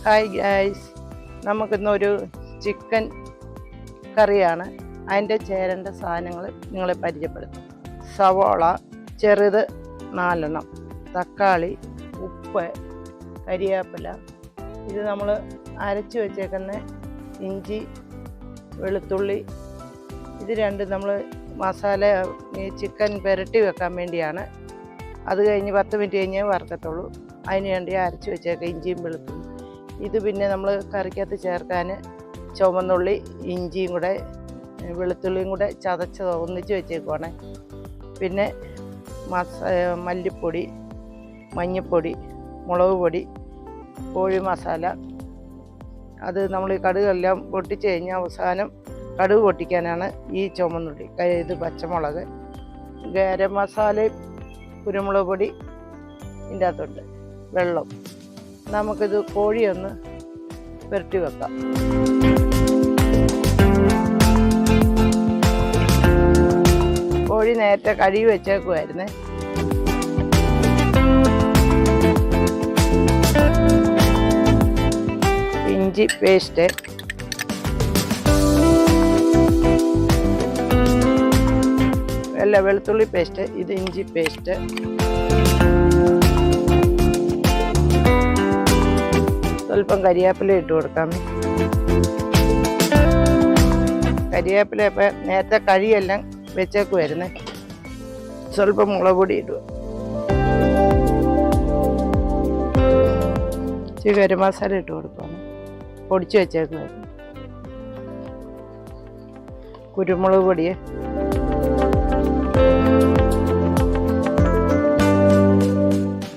Hi guys, നമുക്കിന്നൊരു chicken കറിയാണ്. അതിൻ്റെ ചേരേണ്ട സാധനങ്ങൾ നിങ്ങളെ പരിചയപ്പെടുത്തും. സവോള ചെറുത് 4 തക്കാളി, ഉപ്പ്, കരിവേപ്പില, ഇത് നമ്മൾ അരച്ച് വെച്ചേക്കുന്ന ഇഞ്ചി, വെളുത്തുള്ളി, ഇത് രണ്ടും നമ്മൾ മസാല ഈ ചിക്കൻ പുരട്ടി വെക്കാൻ വേണ്ടിയാണ്. അത് കഴിഞ്ഞ് 10 മിനിറ്റ് കഴിഞ്ഞേ വറുക്കത്തുള്ളൂ. അതിന് വേണ്ടി അരച്ച് വെച്ചേക്കാം ഇഞ്ചിയും വെളുത്തുള്ളി. ഇത് പിന്നെ നമ്മൾ കറിക്കകത്ത് ചേർക്കാൻ ചുവന്നുള്ളി, ഇഞ്ചിയും കൂടെ വെളുത്തുള്ളിയും കൂടെ ചതച്ച് ഒന്നിച്ച് വെച്ചേക്കുവാണ്. പിന്നെ മല്ലിപ്പൊടി, മഞ്ഞൾപ്പൊടി, മുളക് പൊടി, കോഴി മസാല, അത് നമ്മൾ ഈ കടുകെല്ലാം പൊട്ടിച്ച് കഴിഞ്ഞാൽ അവസാനം കടുക് പൊട്ടിക്കാനാണ് ഈ ചുവന്നുള്ളി. ഇത് പച്ചമുളക്, ഗരം മസാലയും കുരുമുളക് പൊടി ഇതിൻ്റെ അകത്തുണ്ട്, വെള്ളം. നമുക്കിത് കോഴിയൊന്ന് പുരട്ടി വെക്കാം. കോഴി നേരത്തെ കഴുകി വെച്ചേക്കുമായിരുന്നേ. ഇഞ്ചി പേസ്റ്റ്, വെളുത്തുള്ളി പേസ്റ്റ്, ഇത് ഇഞ്ചി പേസ്റ്റ്, സ്വല്പം കരിവേപ്പില ഇട്ട് കൊടുക്കാം. കരിവേപ്പില ഇപ്പം നേരത്തെ കഴിയെല്ലാം വെച്ചേക്കുമായിരുന്നേ. സ്വല്പം മുളക് പൊടി ഇടുക, ഇച്ചിരി ഗരം മസാല ഇട്ട് കൊടുക്കാം, പൊടിച്ച് വെച്ചേക്കുമായിരുന്നു. കുരുമുളക് പൊടി,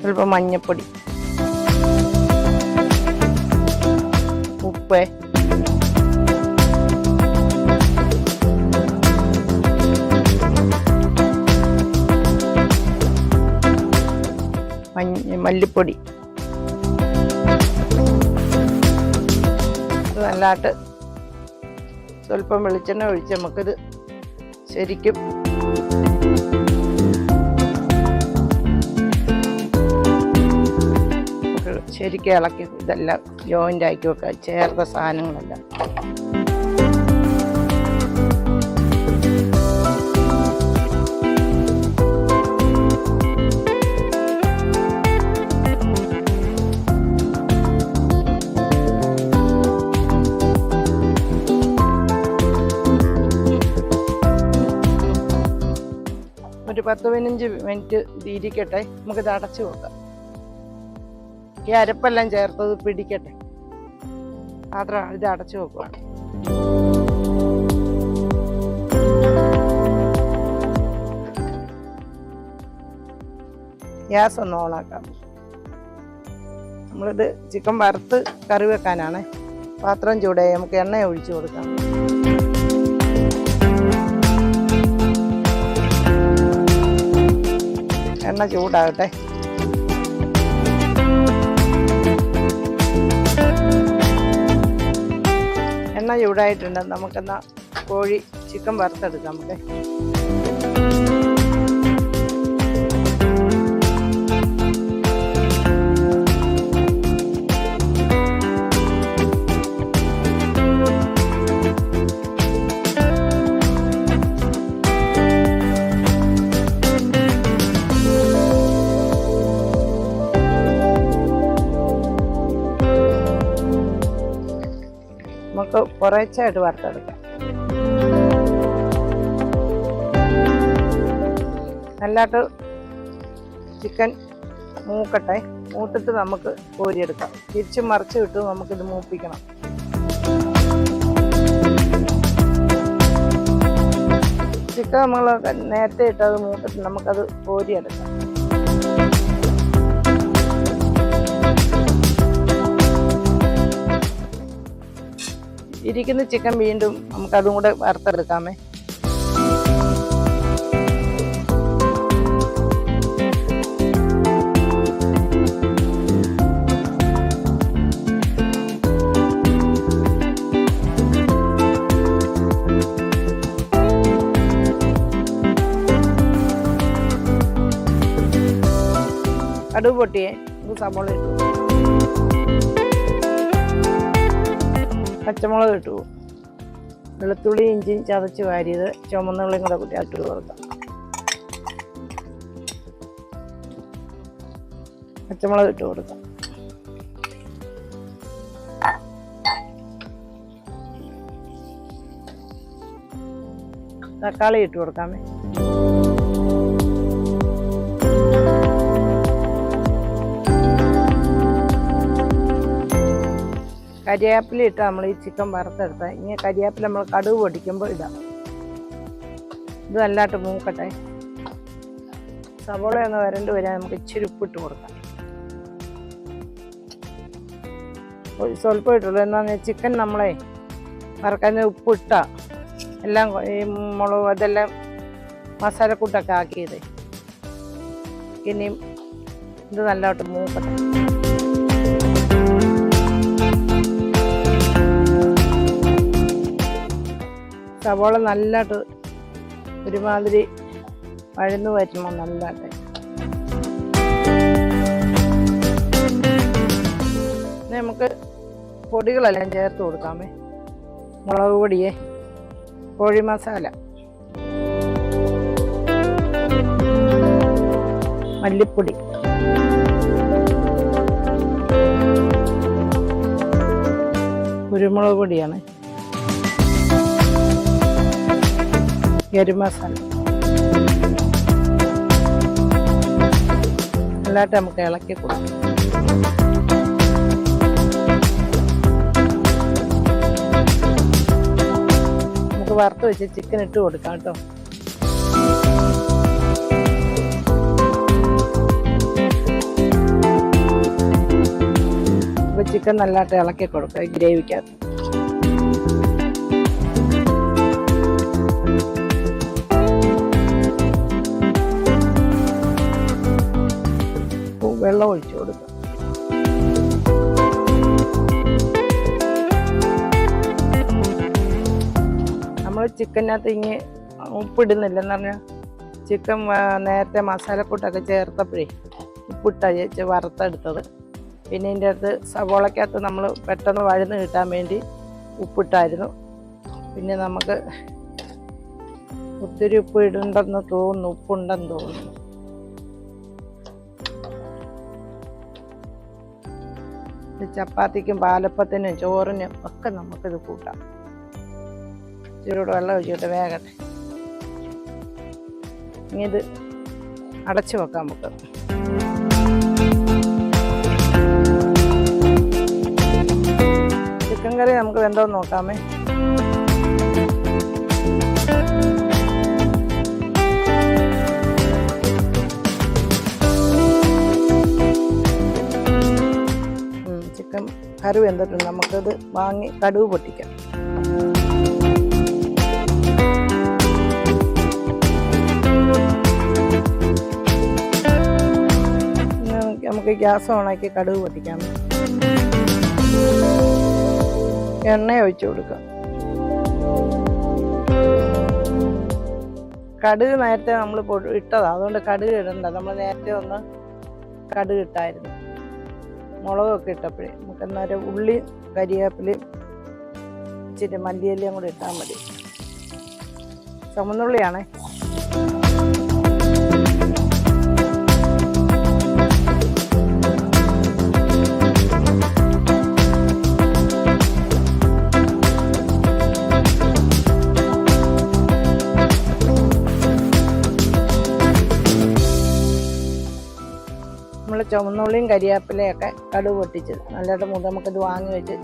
സ്വല്പം മഞ്ഞൾപ്പൊടി, ഉപ്പ്, മല്ലിപ്പൊടി. നല്ലതായിട്ട് സ്വല്പം വെളിച്ചെണ്ണ ഒഴിച്ച് നമുക്കിത് ശരിക്കും ഇളക്കി ഇതെല്ലാം ജോയിൻ്റ് ആക്കി വെക്കുക, ചേർത്ത സാധനങ്ങളെല്ലാം. ഒരു 10-15 മിനിറ്റ് ഇരിക്കട്ടെ, നമുക്കിത് അടച്ചു വെക്കാം. ഈ അരപ്പെല്ലാം ചേർത്തത് പിടിക്കട്ടെ, മാത്രം ഇത് അടച്ചു വെക്കുക. ഗ്യാസ് ഒന്ന് ഓണാക്കാം. നമ്മളിത് ചിക്കൻ വറുത്ത് കറി വെക്കാനാണ്. പാത്രം ചൂടായി, നമുക്ക് എണ്ണ ഒഴിച്ചു കൊടുക്കാം. എണ്ണ ചൂടാകട്ടെ. എണ്ണ ചൂടായിട്ടുണ്ട്. നമുക്കെന്നാ കോഴി ചിക്കൻ വറുത്തെടുക്കാം. നമുക്ക് കുറച്ചായിട്ട് വറുത്തെടുക്കാം. നല്ലതായിട്ട് ചിക്കൻ മൂക്കട്ടെ. മൂത്തിട്ട് നമുക്ക് കോരിയെടുക്കാം. തിരിച്ച് മറിച്ച് ഇട്ട് നമുക്കിത് മൂപ്പിക്കണം. ചിക്കൻ നമ്മൾ നേരത്തെ ഇട്ടത് മൂത്തിട്ട് നമുക്കത് കോരിയെടുക്കാം. ഇരിക്കുന്ന ചിക്കൻ വീണ്ടും നമുക്കതും കൂടെ വറുത്തെടുക്കാമേ. കടുക് പൊട്ടിയേ, സവോള ഇട്ടു. പച്ചമുളക് ഇട്ടു, വെളുത്തുള്ളി ഇഞ്ചിയും ചതച്ച് വാരിയത്, ചുമന്നുള്ളിയും കൂടെ കൂട്ടി ഇട്ട് കൊടുക്കാം. പച്ചമുളക് ഇട്ട് കൊടുക്കാം. തക്കാളി ഇട്ട് കൊടുക്കാമേ. കരിവേപ്പില ഇട്ട് നമ്മൾ ഈ ചിക്കൻ വറുത്തെടുത്താൽ ഇങ്ങനെ കരിവേപ്പില നമ്മൾ കടുക് പൊടിക്കുമ്പോൾ ഇടാം. ഇത് നല്ലതായിട്ട് മൂക്കട്ടെ. സവോള ഒന്ന് വരണ്ട് വരാൻ നമുക്ക് ഇച്ചിരി ഉപ്പിട്ട് കൊടുക്കാം. സ്വല്പം ഇട്ടുള്ളൂ. എന്നാന്ന് ചിക്കൻ നമ്മളെ വറക്കാൻ ഉപ്പിട്ടാ എല്ലാം ഈ മുളക് അതെല്ലാം മസാലക്കൂട്ടൊക്കെ ആക്കിയത്. ഇനിയും ഇത് നല്ലതായിട്ട് മൂക്കട്ടെ. സവോള നല്ലതായിട്ട് ഒരുമാതിരി വഴന്നു വരുമ്പോൾ നല്ലതായിട്ട് നമുക്ക് പൊടികളെല്ലാം ചേർത്ത് കൊടുക്കാമേ. മുളക് പൊടിയേ, കോഴി മസാല, മല്ലിപ്പൊടി, കുരുമുളക് പൊടിയാണ്, ഗരം മസാല. നല്ലതായിട്ട് നമുക്ക് ഇളക്കി കൊടുക്കാം. നമുക്ക് വറുത്ത് വെച്ച് ചിക്കൻ ഇട്ട് കൊടുക്കാം കേട്ടോ. അപ്പോൾ ചിക്കൻ നല്ലതായിട്ട് ഇളക്കി കൊടുക്കുക ഗ്രേവിക്കകത്ത്. വെള്ളം ഒഴിച്ചു കൊടുക്കുക. നമ്മൾ ചിക്കനകത്ത് ഇങ്ങനെ ഉപ്പിടുന്നില്ലെന്ന് പറഞ്ഞാൽ ചിക്കൻ നേരത്തെ മസാലക്കൂട്ടൊക്കെ ചേർത്തപ്പോഴേ ഉപ്പിട്ട് വറുത്തെടുത്തത്. പിന്നെ ഇതിൻ്റെ അടുത്ത് സവോളക്കകത്ത് നമ്മൾ പെട്ടെന്ന് വഴന്ന് കിട്ടാൻ വേണ്ടി ഉപ്പിട്ടായിരുന്നു. പിന്നെ നമുക്ക് ഒത്തിരി ഉപ്പ് ഇടണ്ടെന്ന് തോന്നുന്നു, ഉപ്പുണ്ടെന്ന് തോന്നുന്നു. ചപ്പാത്തിക്കും പാലപ്പത്തിനും ചോറിനും ഒക്കെ നമുക്കിത് കൂട്ടാം. ഇച്ചിരിയൂടെ വെള്ളം ഒഴിച്ചിട്ട് വേഗട്ടെ. ഇനി ഇത് അടച്ചു വെക്കാം നമുക്ക്. ചിക്കൻ കറി നമുക്ക് വെന്തോന്ന് നോക്കാമേ. ചിക്കൻ കറി വെന്തിട്ടുണ്ട്. നമുക്കത് വാങ്ങി കടുക് പൊട്ടിക്കാം. നമുക്ക് ഗ്യാസ് ഓണാക്കി കടുക് പൊട്ടിക്കാം. എണ്ണ ഒഴിച്ചു കൊടുക്കാം. കടുക് നേരത്തെ നമ്മൾ ഇട്ടതാണ്, അതുകൊണ്ട് കടുക് ഇടണ്ട. നമ്മൾ നേരത്തെ ഒന്ന് കടുക് ഇട്ടായിരുന്നു. മുളകൊക്കെ ഇട്ടപ്പോഴേ നമുക്ക് അന്നേരം ഉള്ളി, കരിവേപ്പിലയും ഇച്ചിരി മല്ലിയിലയും കൂടി ഇട്ടാൽ മതി. ചുമന്നുള്ളിയാണേ. നമ്മൾ ചുമന്നുള്ളിയും കരിവേപ്പിലയൊക്കെ കടുക് പൊട്ടിച്ചത് നല്ലതായിട്ട് നമുക്കിത് വാങ്ങി വെച്ച്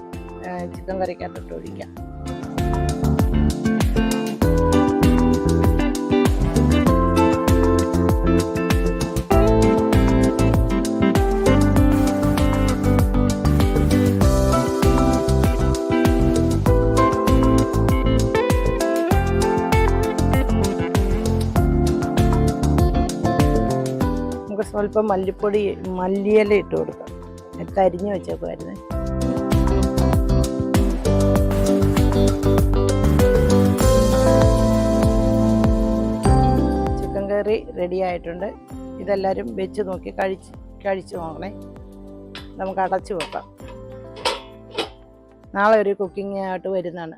ചിക്കൻ കറിക്കകത്തിട്ട് ഒഴിക്കാം. നമുക്ക് സ്വല്പം മല്ലിയില ഇട്ട് കൊടുക്കാം. എടുത്ത് അരിഞ്ഞ് വെച്ചേക്കുമായിരുന്നേ. ചിക്കൻ കറി റെഡി ആയിട്ടുണ്ട്. ഇതെല്ലാവരും വെച്ച് നോക്കി കഴിച്ച് നോക്കണേ. നമുക്ക് അടച്ചു വെക്കാം. നാളെ ഒരു കുക്കിംഗ് ആയിട്ട് വരുന്നതാണ്.